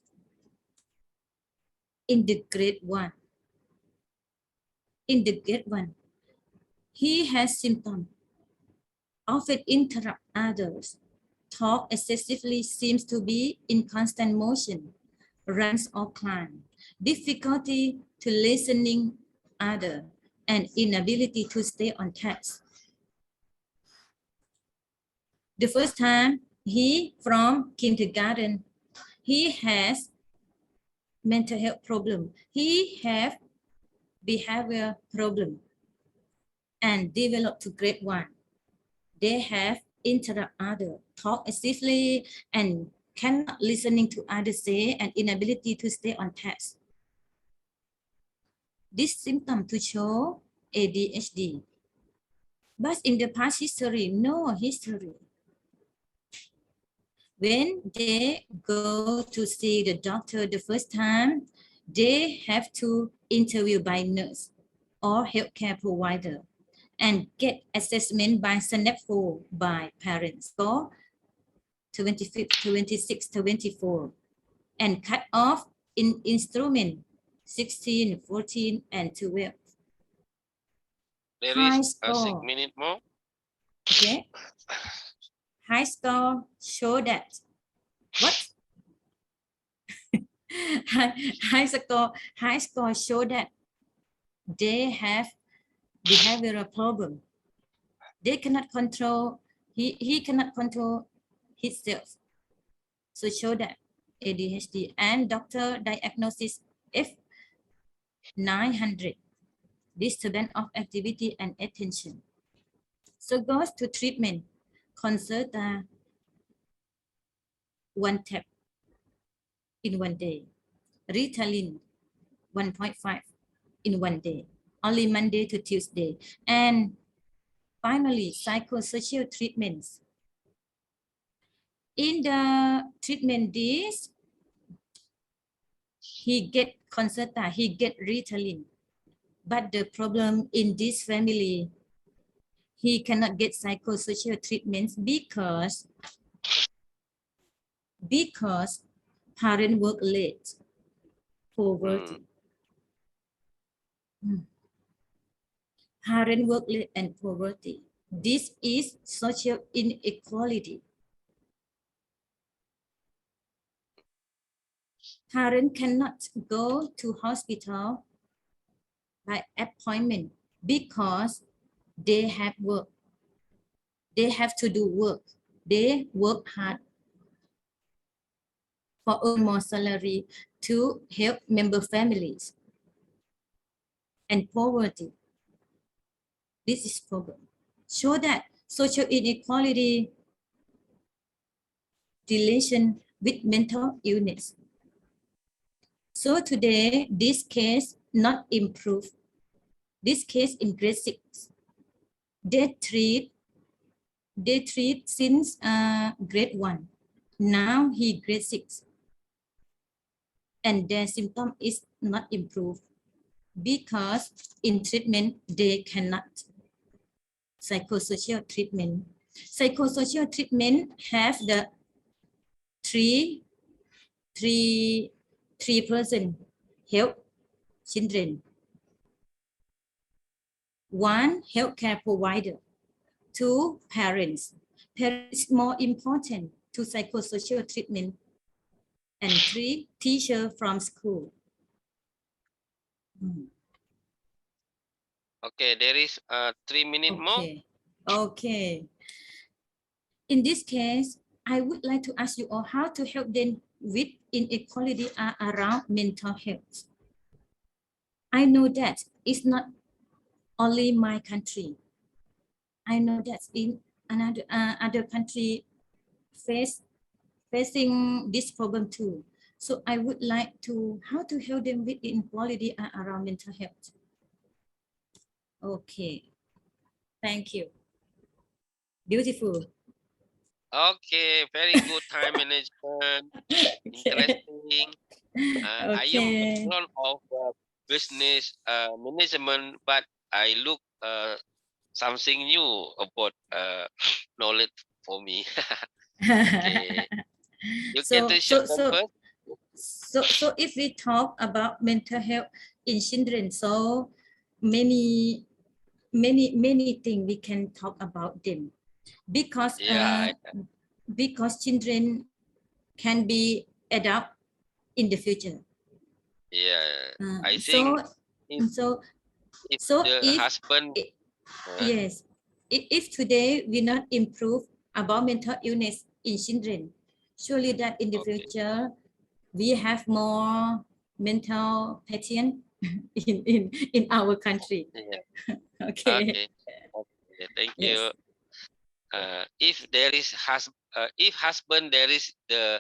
in the grade 1, he has symptoms, often interrupt others, talk excessively, seems to be in constant motion, runs or climb, difficulty to listening other, and inability to stay on task. The first time he from kindergarten, he has mental health problem. He have behavior problem and develop to grade 1. They have interrupt other, talk excessively, and cannot listening to others say, and inability to stay on task. This symptom to show ADHD. But in the past history, no history. When they go to see the doctor the first time, they have to interview by nurse or healthcare provider and get assessment by SNAP-4 by parents for 25, 26, 24, and cut off in instrument 16, 14, and 12. There High is a 6 score. minute more. Okay. High score show that what? high score show that they have behavioral problem. They cannot control, he cannot control himself. So show that ADHD, and doctor diagnosis F900, disturbance of activity and attention. So goes to treatment, Concerta, 1 tab in 1 day, Ritalin 1.5 in 1 day, only Monday to Tuesday, and finally psychosocial treatments. In the treatment days, he get Concerta, he get Ritalin, but the problem in this family, he cannot get psychosocial treatments because parent work late, poverty. Parent work late and poverty. This is social inequality. Parent cannot go to hospital by appointment because they have work. They have to do work. They work hard for earn more salary to help member families and poverty. This is problem. Show that social inequality relation with mental illness. So today, this case not improve. This case in grade 6. They treat since grade 1. Now he grade 6. And their symptom is not improved because in treatment they cannot. Psychosocial treatment. Psychosocial treatment have the three person help children. One, healthcare provider. Two, parents. Parents more important to psychosocial treatment. And three, teacher from school. Okay, there is 3 minutes more. Okay. In this case, I would like to ask you all how to help them with inequality around mental health. I know that it's not only my country. I know that in another other country facing this problem too. So I would like to how to help them with inequality around mental health. Okay, thank you. Beautiful. Okay, very good time management. Interesting. I am Okay. background of business management, but I look something new about knowledge for me. Okay, you can so to so shut down so first. so if we talk about mental health in children, so many things we can talk about them because Yeah, because children can be adult in the future. yeah. I So think if so if so the if husband, yes, if today we not improve about mental illness in children, surely that in the okay, future we have more mental patient in our country. yeah, Okay. okay, okay. Thank Yes. you. If there is if husband there is the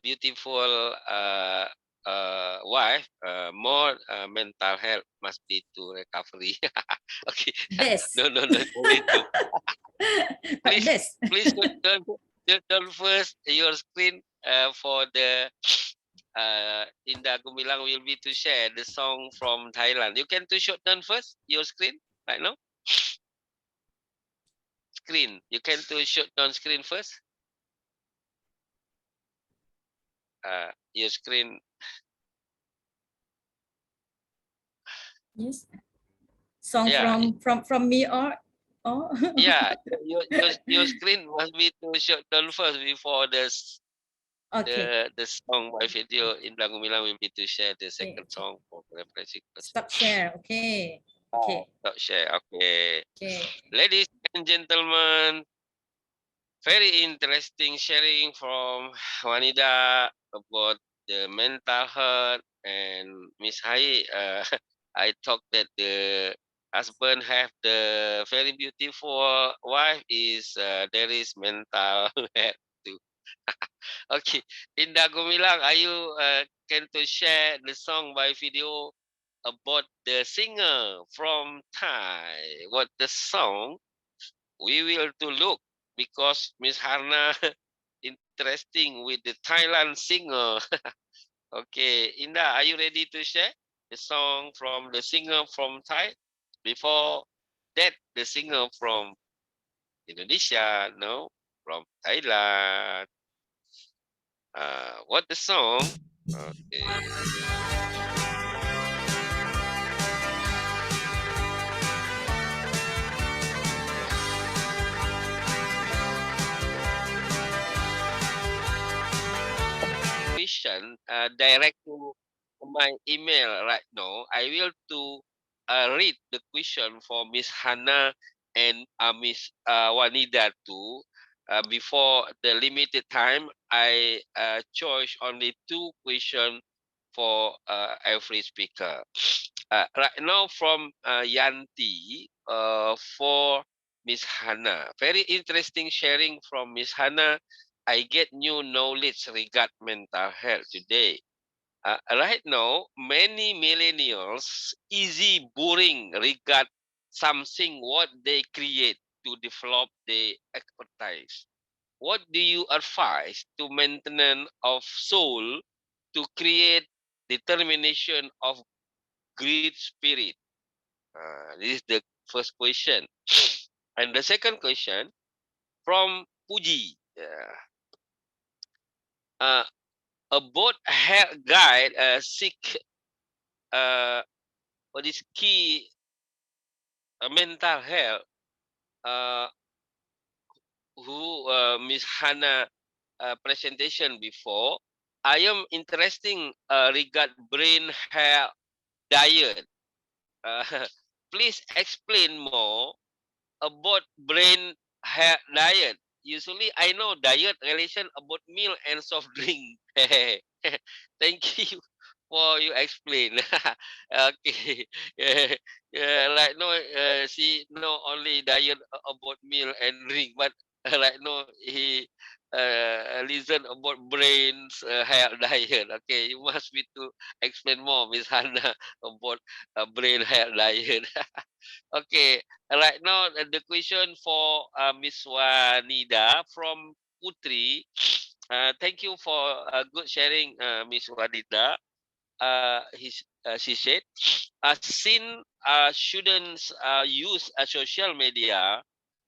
beautiful wife, more mental health must be to recovery. Okay, Best. no need to. But Please, best. please shut down first your screen for the Indah Gumilang will be to share the song from Thailand. You can to shut down first your screen right now. Screen. You can to shut down screen first. Your screen. Yes. Song Yeah, from me or yeah. Your screen must be to shut down first before okay. the song by video Indah Gumilang will be to share the Okay. second song for referencing first. Stop share. Okay. Okay. Stop share. Okay. Okay. Ladies and gentlemen, very interesting sharing from Wanida about the mental health and Miss Hai. I thought that the husband have the very beautiful wife is there is mental health too. Okay, Indah Gumilang, are you can to share the song by video about the singer from Thai? What the song? We will to look because Miss Harna interesting with the Thailand singer. Okay, Indah, are you ready to share the song from the singer from Thai? Before that, the singer from Indonesia, no, from Thailand. What the song? Okay. Question direct to my email right now. I will to read the question for Miss Hannah and Miss Wanida too. Before the limited time, I chose only 2 questions for every speaker. Right now from Yanti for Miss Hannah. Very interesting sharing from Miss Hannah. I get new knowledge regard mental health today. Right now, many millennials easy boring regard something what they create to develop their expertise. What do you advise to maintenance of soul to create determination of great spirit? This is the first question. And the second question from Puji. Uh, a boat health guide seek uh, what is key mental health uh, who Miss Hannah presentation before. I am interesting regard brain health diet. Uh, please explain more about brain health diet. Usually, I know diet relation about meal and soft drink. Thank you for you explain. Okay. Yeah, yeah, right now, she know only diet about meal and drink, but right now he listen about brains health diet. Okay, you must be to explain more, Miss Hannah, about brain health diet. Okay, right now the question for Miss Wanida from Putri. Thank you for good sharing, Miss Wanida. She said, since students use social media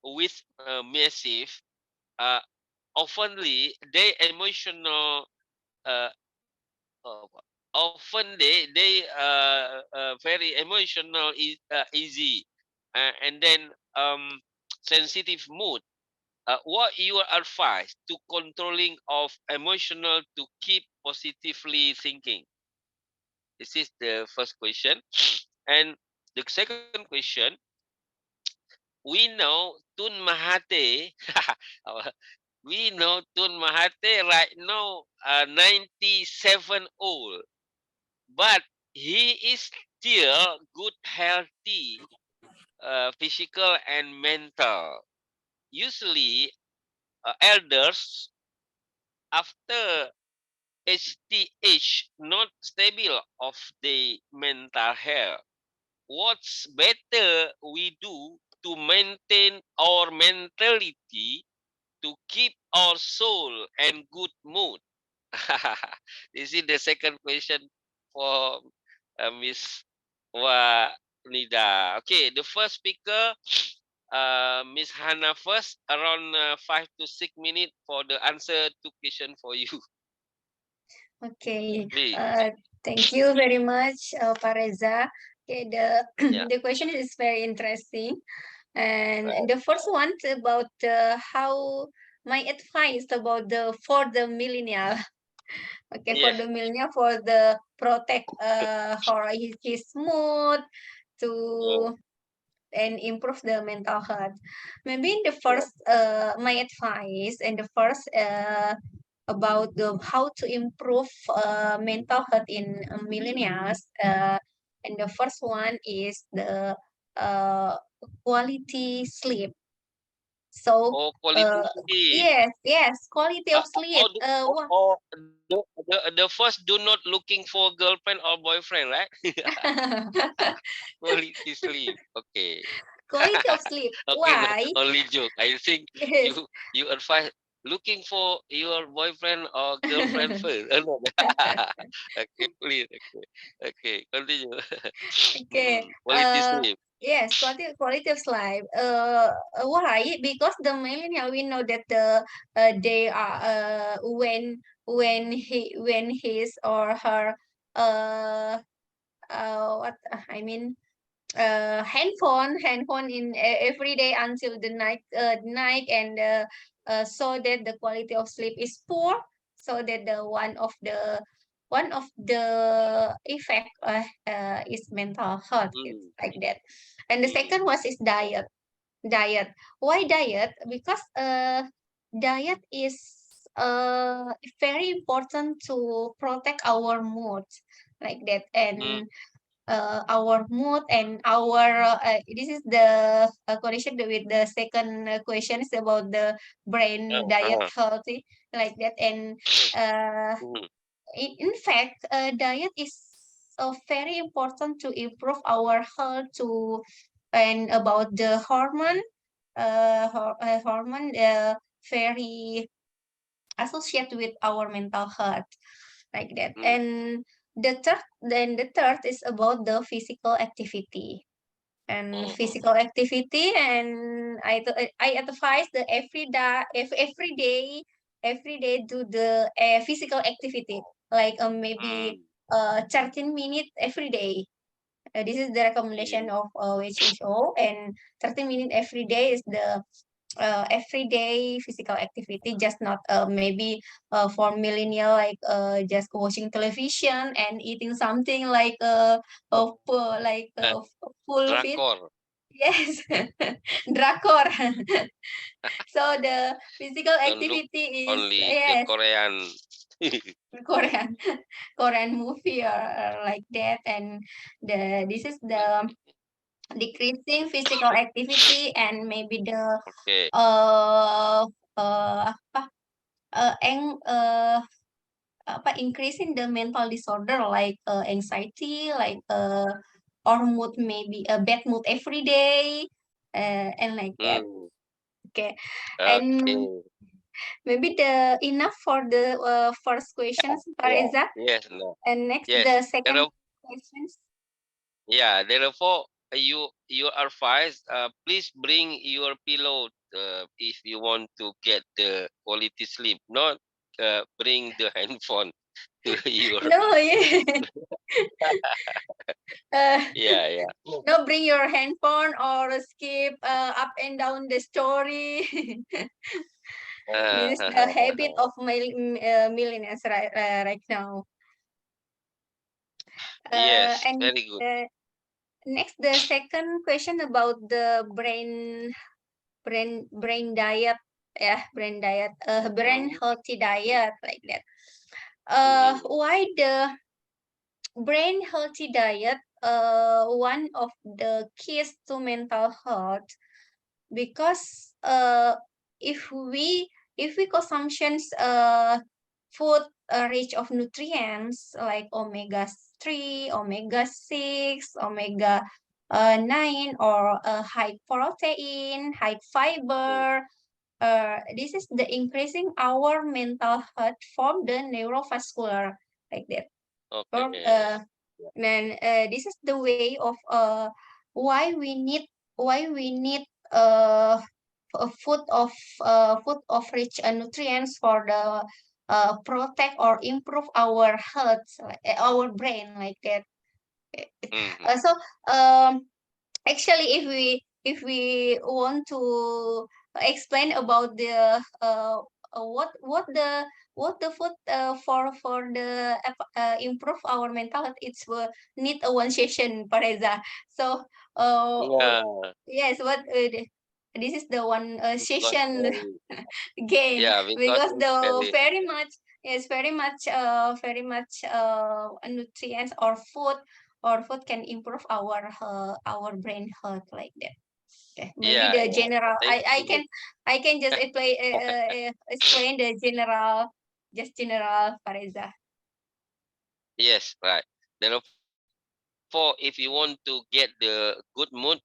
with massive, uh, oftenly they emotional, uh, uh, often they very emotional, easy, and then sensitive mood. What your advice to controlling of emotional to keep positively thinking? This is the first question. And the second question, we know Tun Mahathir, we know Tun Mahathir right now 97 old, but he is still good, healthy, physical and mental. Usually, elders after STH not stable of the mental health. What's better we do to maintain our mentality to keep our soul and good mood? This is the second question for Miss Wanida. Okay, the first speaker, Miss Hannah first, around 5 to 6 minutes for the answer to question for you. Okay, Please. thank you very much, Pak Reza. Okay, the Yeah. the question is very interesting, and Right. the first one is about how my advice about the for the millennial. Okay, for Yeah. the millennial for the protect for his mood Yeah. to and improve the mental health. Maybe in the Yeah. first my advice and the first about the how to improve mental health in millennials. And the first one is the uh, quality sleep. So Oh, quality sleep. yes, quality of sleep. The first do not looking for girlfriend or boyfriend, right? Quality sleep. Okay. Quality of sleep. Okay, no, Why? only joke. I think Yes. you advise looking for your boyfriend or girlfriend first. No. Okay, please. Okay, okay, continue. Okay. Quality sleep. Yes, quality of life. Why? Because the millennial we know that they are when his or her uh what I mean handphone in every day until the night and so that the quality of sleep is poor, so that the one of the effect is mental health. It's Mm, like that. And the second mm, was is diet. Diet. Why diet? Because diet is very important to protect our mood, like that, Mm. and our mood and our this is the connection with the second question is about the brain diet Uh-huh. healthy, like that, and uh, Mm. in fact, diet is very important to improve our health to and about the hormone hormone very associated with our mental health, like that. Mm. And the third is about the physical activity and Mm. physical activity. And I advise the every day do the physical activity, like maybe Mm. 13 minutes every day. This is the recommendation Mm. of WHO, and 30 minutes every day is the everyday physical activity, just not maybe for millennial like just watching television and eating something like full fit. Drakor. Yes, drakor. So the physical Don't look activity is only the yes, Korean. Korean Korean movie or like that, and this is the decreasing physical activity and maybe the Okay. uh apa increasing the mental disorder like anxiety, like or mood, maybe a bad mood every day, and like that. Mm. Okay, and Okay. maybe the enough for the first questions, Yeah. Pareza. Yes. No. And next Yes. the second questions. Yeah, therefore, you are advised. Please bring your pillow if you want to get the quality sleep. Not bring the handphone to your. No, yeah. uh, Yeah, yeah. no, bring your handphone or skip up and down the story. Uh, This is the habit of millennials right now. yes, And very good. next, the second question about the brain diet. Yeah, brain diet. Brain Mm, healthy diet, like that. mm, Why the brain healthy diet? One of the keys to mental health, because if we consumptions food rich of nutrients like omega 3, omega 6, omega 9, or high protein, high mm. fiber, this is the increasing our mental health from the neurovascular, like that. Or Okay. then this is the way of why we need why we need uh, a food of rich nutrients for the protect or improve our health, our brain, like that. Mm-hmm. So um, actually, if we want to explain about the what the food for the improve our mental health, it's need a one session, Pareza. So Yeah, yes, this is the one because session very, game, yeah, because because it's the very, very much, yes, very much nutrients or food can improve our brain health, like that. Okay. Maybe yeah, the yeah. general, Thank I you. can just explain the general, just general, Fareza. Yes, right. Therefore, if you want to get the good mood,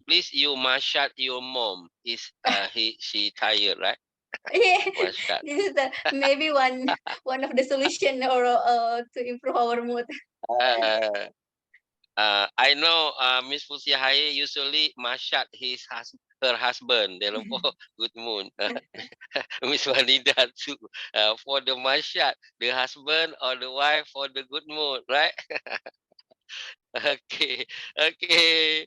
please you massage your mom. Is she tired, right? Yeah, Massage. this is the maybe one of the solution or to improve our mood. Uh, I know Miss Fusiahaye usually massage her husband. Therefore, good mood. Miss Wanida too. For the massage, the husband or the wife for the good mood, right? Okay, okay.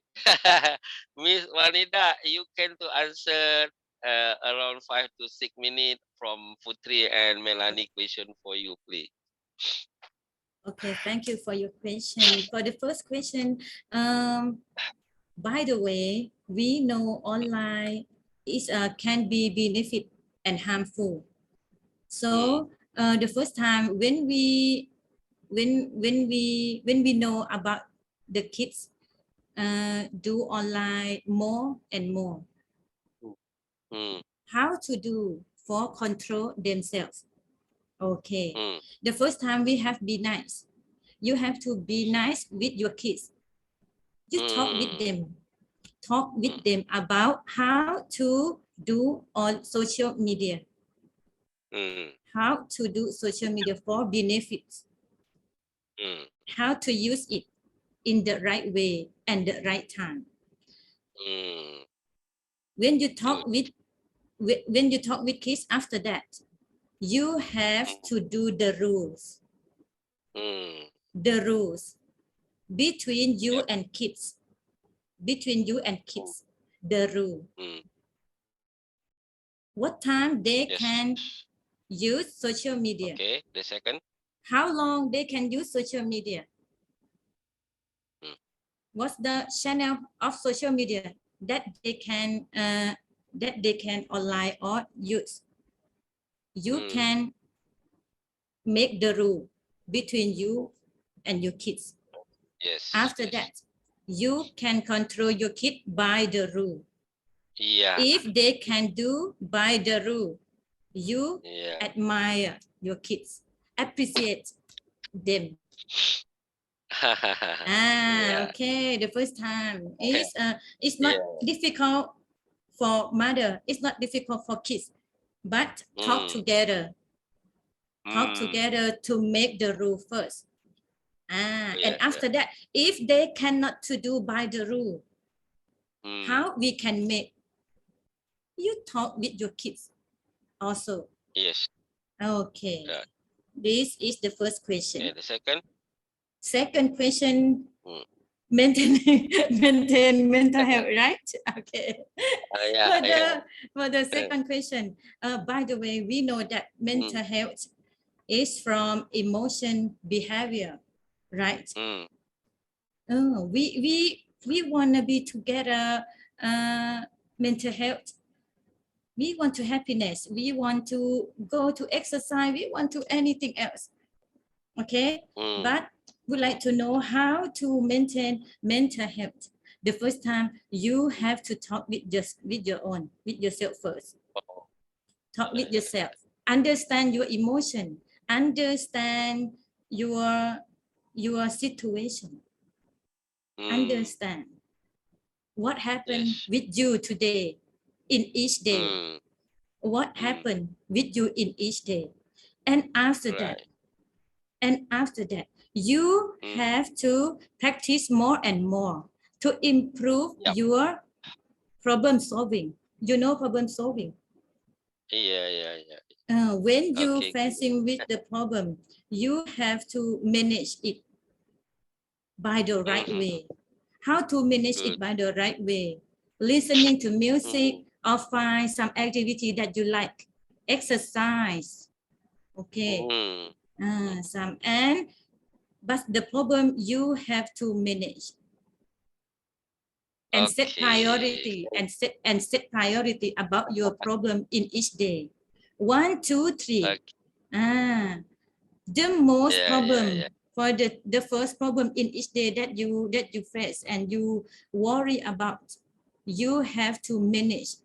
Miss Wanida, you can to answer around 5 to 6 minutes from Putri and Melanie question for you, please. Okay, thank you for your question. For the first question, by the way, we know online is can be benefit and harmful. So the first time when we know about the kids do online more and more, how to do for control themselves. Okay, the first time we have be nice. You have to be nice with your kids. You talk with them. Talk with them about how to do on social media. How to do social media for benefits. How to use it in the right way and the right time. When you talk with kids, after that, you have to do the rules. The rules between you and kids. Between you and kids, the rule. What time they can use social media? Okay, the second. How long they can use social media? What's the channel of social media that they can online or use? You can make the rule between you and your kids. Yes. After that, you can control your kid by the rule. Yeah. If they can do by the rule, you admire your kids, appreciate them. Okay. The first time is it's not difficult for mother. It's not difficult for kids, but talk together. Talk together to make the rule first. And after that, if they cannot to do by the rule, how we can make? You talk with your kids also. Yes. Okay. This is the first question. Okay, the second. Second question, maintain mental health, right? Okay. For the second question, by the way, we know that mental health is from emotion behavior, right? We want to be together, mental health. We want to happiness. We want to go to exercise. We want to anything else. Okay, but would like to know how to maintain mental health. The first time you have to talk with yourself first. Talk with yourself. Understand your emotion. Understand your situation. Understand what happened with you today in each day. What happened with you in each day, and after that. And after that, you have to practice more and more to improve your problem solving. You know problem solving? Yeah. When you facing with the problem, you have to manage it by the right way. How to manage it by the right way? Listening to music or find some activity that you like. Exercise. Okay. But the problem you have to manage and set priority and set priority about your problem in each day. 1, 2, 3. The most problem for the first problem in each day that you face and you worry about, you have to manage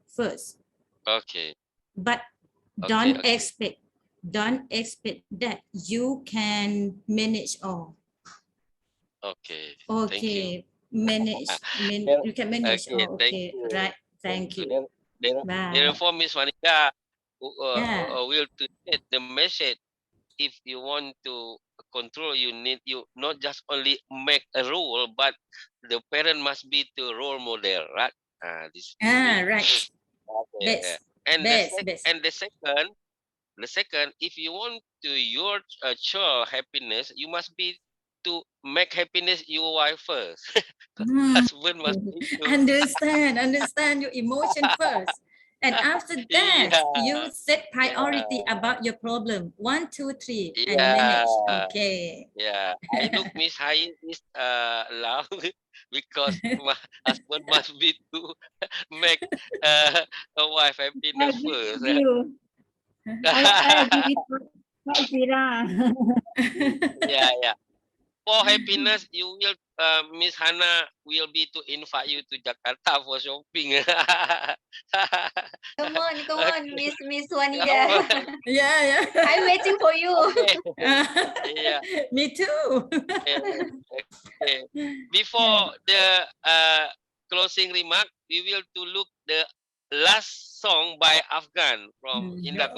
first. Okay. But don't expect that you can manage all. Okay. Okay. Manage. You can manage all. Okay. Right. Thank you. Bye. Therefore, Miss Vanita will to get the message. If you want to control, you not just only make a rule, but the parent must be the role model, right? Right. Okay. And the second, if you want to your child happiness, you must be to make happiness your wife first. Husband must be to Understand your emotion first. And after that, you Yeah, set priority yeah, about your problem. 1, 2, 3, and yeah, manage. Okay. yeah. I look Miss Hai is loud because my husband must be to make a wife I happiness agree first. with you. I agree with Kak Zira. Yeah, yeah. For happiness, you will Miss Hana will be to invite you to Jakarta for shopping. Come on, Okay. Miss Wanida. Oh, Yeah, I'm waiting for you. okay. yeah. Yeah. Me too. Okay. Before the closing remark, we will to look the last song by Afghan from Mm. Indonesia.